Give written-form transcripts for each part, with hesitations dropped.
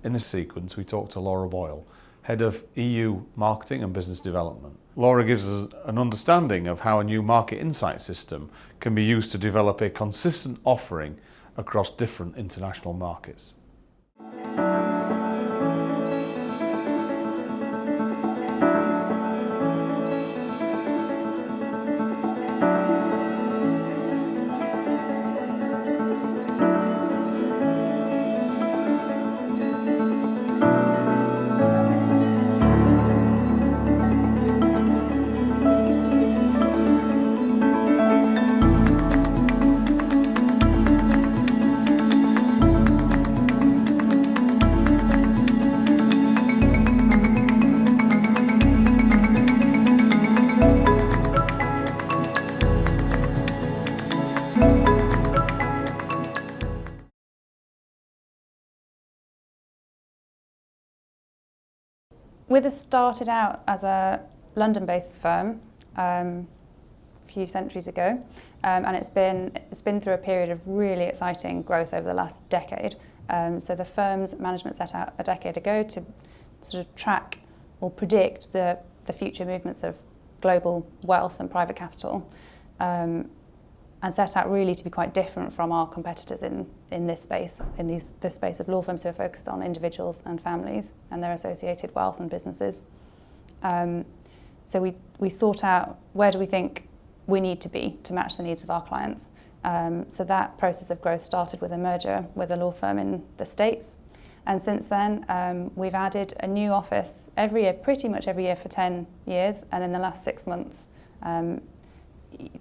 In this sequence, we talk to Laura Boyle, Head of EU Marketing and Business Development. Laura gives us an understanding of how a new market insight system can be used to develop a consistent offering across different international markets. With us started out as a London-based firm a few centuries ago, and it's been through a period of really exciting growth over the last decade. So the firm's management set out a decade ago to sort of track or predict the future movements of global wealth and private capital, and set out really to be quite different from our competitors in this space, this space of law firms who are focused on individuals and families and their associated wealth and businesses. So we sought out where do we think we need to be to match the needs of our clients. So that process of growth started with a merger with a law firm in the States. And since then, we've added a new office every year, pretty much every year for 10 years. And in the last 6 months,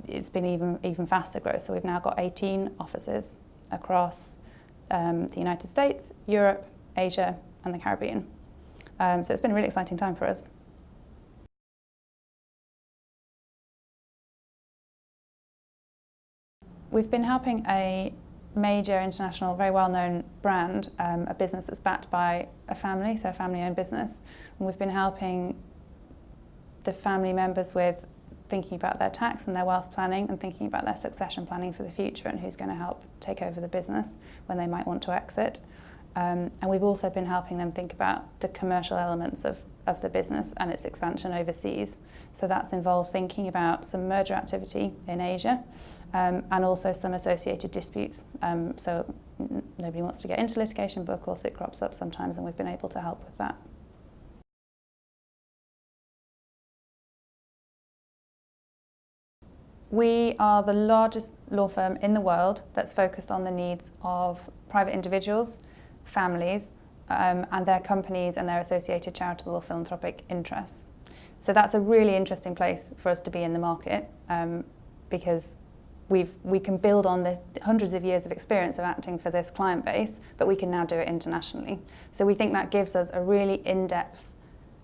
it's been even faster growth. So we've now got 18 offices across the United States, Europe, Asia, and the Caribbean. So it's been a really exciting time for us. We've been helping a major international, very well-known brand, a business that's backed by a family, so a family-owned business. And we've been helping the family members with thinking about their tax and their wealth planning and thinking about their succession planning for the future and who's going to help take over the business when they might want to exit. And we've also been helping them think about the commercial elements of the business and its expansion overseas. So that's involved thinking about some merger activity in Asia and also some associated disputes. So nobody wants to get into litigation, but of course it crops up sometimes, and we've been able to help with that. We are the largest law firm in the world that's focused on the needs of private individuals, families, and their companies and their associated charitable or philanthropic interests. So that's a really interesting place for us to be in the market, because we can build on the hundreds of years of experience of acting for this client base, but we can now do it internationally. So we think that gives us a really in-depth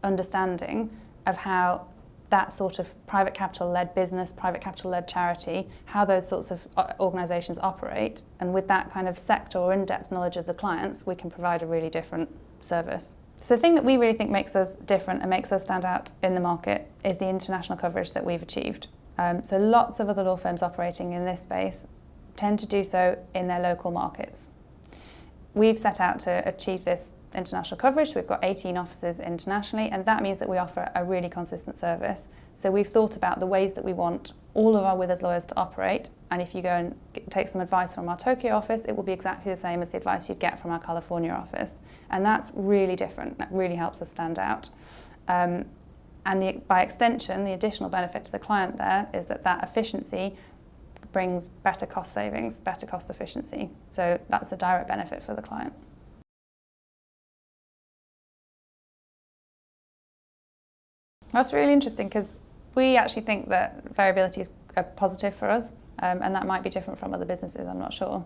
understanding of how that sort of private capital-led business, private capital-led charity, how those sorts of organisations operate. And with that kind of sector or in-depth knowledge of the clients, we can provide a really different service. So the thing that we really think makes us different and makes us stand out in the market is the international coverage that we've achieved. So lots of other law firms operating in this space tend to do so in their local markets. We've set out to achieve this international coverage. We've got 18 offices internationally, and that means that we offer a really consistent service. So we've thought about the ways that we want all of our Withers lawyers to operate, and if you go and take some advice from our Tokyo office, it will be exactly the same as the advice you'd get from our California office. And that's really different. That really helps us stand out. And by extension, the additional benefit to the client there is that efficiency brings better cost savings, better cost efficiency. So that's a direct benefit for the client. That's really interesting because we actually think that variability is a positive for us, and that might be different from other businesses, I'm not sure.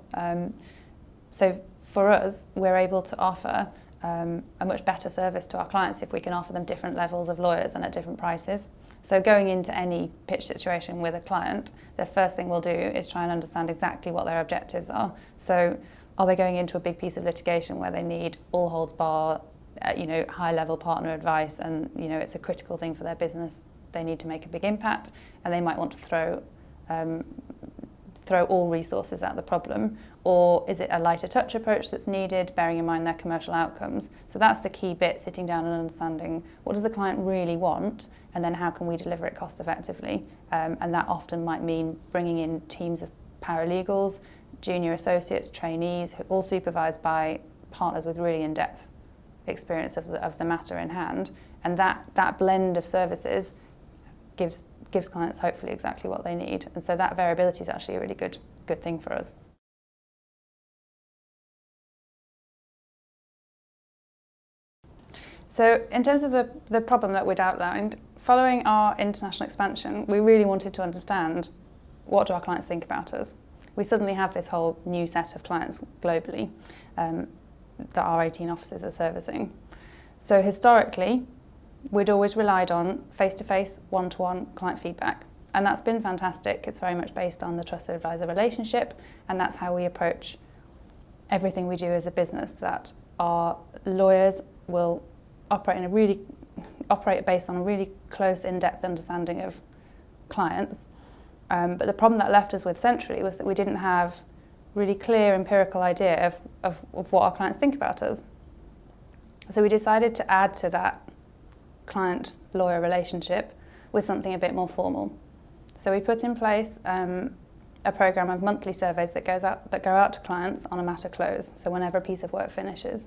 So for us, we're able to offer a much better service to our clients if we can offer them different levels of lawyers and at different prices. So going into any pitch situation with a client, the first thing we'll do is try and understand exactly what their objectives are. So are they going into a big piece of litigation where they need all holds bar, high-level partner advice, and it's a critical thing for their business. They need to make a big impact, and they might want to throw throw all resources at the problem, or is it a lighter touch approach that's needed, bearing in mind their commercial outcomes? So that's the key bit, sitting down and understanding what does the client really want, and then how can we deliver it cost effectively? And that often might mean bringing in teams of paralegals, junior associates, trainees, all supervised by partners with really in-depth experience of the matter in hand. And that blend of services gives clients hopefully exactly what they need. And so that variability is actually a really good thing for us. So in terms of the problem that we'd outlined, following our international expansion, we really wanted to understand, what do our clients think about us? We suddenly have this whole new set of clients globally that our 18 offices are servicing. So historically, we'd always relied on face-to-face, one-to-one client feedback. And that's been fantastic. It's very much based on the trusted advisor relationship, and that's how we approach everything we do as a business, that our lawyers will operate based on a really close, in-depth understanding of clients. But the problem that left us with centrally was that we didn't have really clear empirical idea of what our clients think about us. So we decided to add to that client-lawyer relationship with something a bit more formal. So we put in place a program of monthly surveys that go out to clients on a matter close, so whenever a piece of work finishes.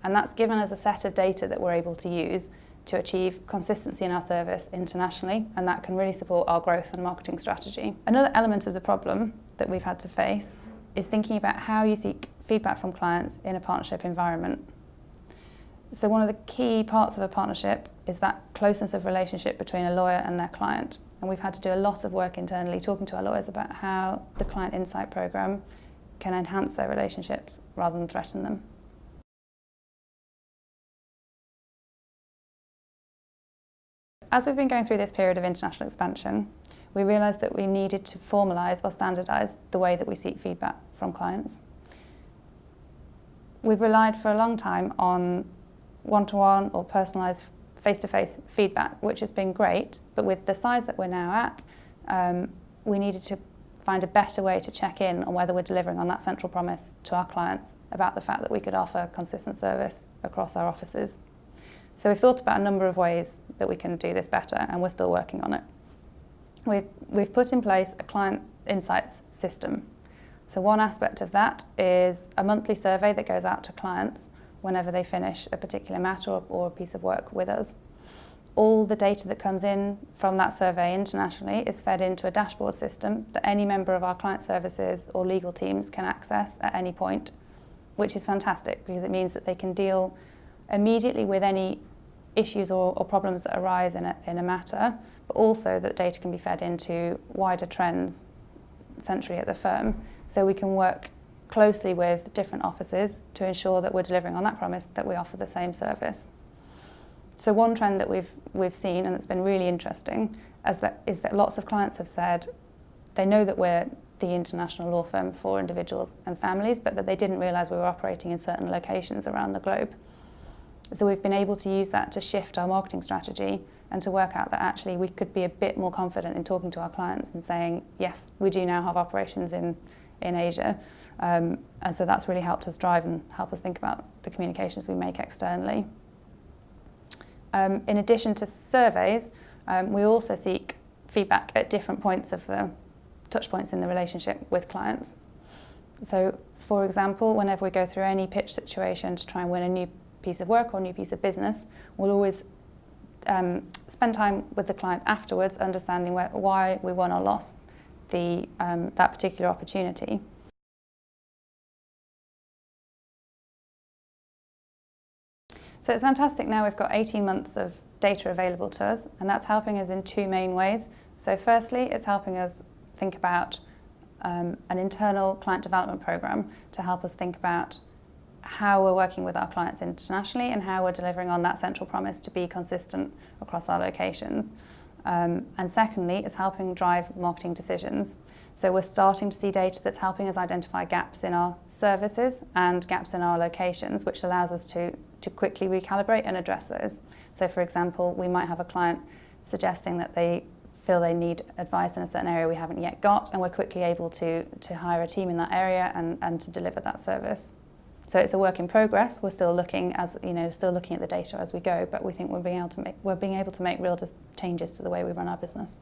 And that's given us a set of data that we're able to use to achieve consistency in our service internationally, and that can really support our growth and marketing strategy. Another element of the problem that we've had to face is thinking about how you seek feedback from clients in a partnership environment. So one of the key parts of a partnership is that closeness of relationship between a lawyer and their client. And we've had to do a lot of work internally talking to our lawyers about how the Client Insight programme can enhance their relationships rather than threaten them. As we've been going through this period of international expansion, we realised that we needed to formalise or standardise the way that we seek feedback from clients. We've relied for a long time on one-to-one or personalised face-to-face feedback, which has been great, but with the size that we're now at, we needed to find a better way to check in on whether we're delivering on that central promise to our clients about the fact that we could offer consistent service across our offices. So we've thought about a number of ways that we can do this better, and we're still working on it. We've put in place a client insights system. So one aspect of that is a monthly survey that goes out to clients whenever they finish a particular matter or a piece of work with us. All the data that comes in from that survey internationally is fed into a dashboard system that any member of our client services or legal teams can access at any point, which is fantastic because it means that they can deal immediately with any issues or problems that arise in a matter, but also that data can be fed into wider trends centrally at the firm, so we can work closely with different offices to ensure that we're delivering on that promise that we offer the same service. So one trend that we've seen, and it's been really interesting, is that lots of clients have said they know that we're the international law firm for individuals and families, but that they didn't realise we were operating in certain locations around the globe. So we've been able to use that to shift our marketing strategy and to work out that actually we could be a bit more confident in talking to our clients and saying, yes, we do now have operations in Asia. And so that's really helped us drive and help us think about the communications we make externally. In addition to surveys, we also seek feedback at different points of the touch points in the relationship with clients. So, for example, whenever we go through any pitch situation to try and win a new piece of work or new piece of business, we'll always spend time with the client afterwards understanding why we won or lost that particular opportunity. So it's fantastic now we've got 18 months of data available to us, and that's helping us in two main ways. So firstly, it's helping us think about an internal client development program to help us think about how we're working with our clients internationally and how we're delivering on that central promise to be consistent across our locations. And secondly, it's helping drive marketing decisions. So we're starting to see data that's helping us identify gaps in our services and gaps in our locations, which allows us to quickly recalibrate and address those. So for example, we might have a client suggesting that they feel they need advice in a certain area we haven't yet got, and we're quickly able to hire a team in that area and to deliver that service. So it's a work in progress. We're still looking at the data as we go, but we think we're being able to make real changes to the way we run our business.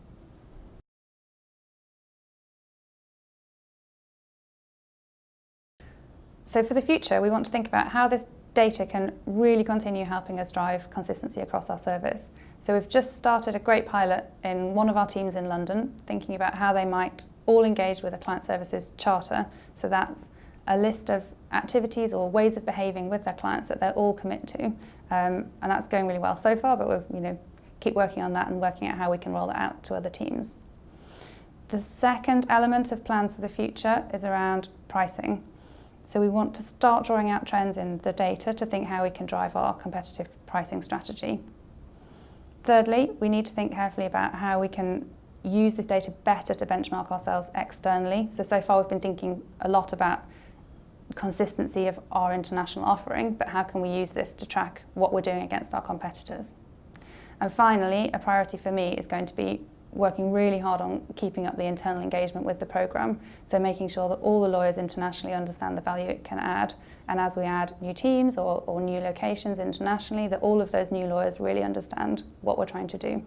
So for the future, we want to think about how this data can really continue helping us drive consistency across our service. So we've just started a great pilot in one of our teams in London, thinking about how they might all engage with a client services charter. So that's a list of activities or ways of behaving with their clients that they'll all commit to. And that's going really well so far, but we'll keep working on that and working out how we can roll that out to other teams. The second element of plans for the future is around pricing. So we want to start drawing out trends in the data to think how we can drive our competitive pricing strategy. Thirdly, we need to think carefully about how we can use this data better to benchmark ourselves externally. So far we've been thinking a lot about consistency of our international offering, but how can we use this to track what we're doing against our competitors? And finally, a priority for me is going to be working really hard on keeping up the internal engagement with the programme, so making sure that all the lawyers internationally understand the value it can add, and as we add new teams or new locations internationally, that all of those new lawyers really understand what we're trying to do.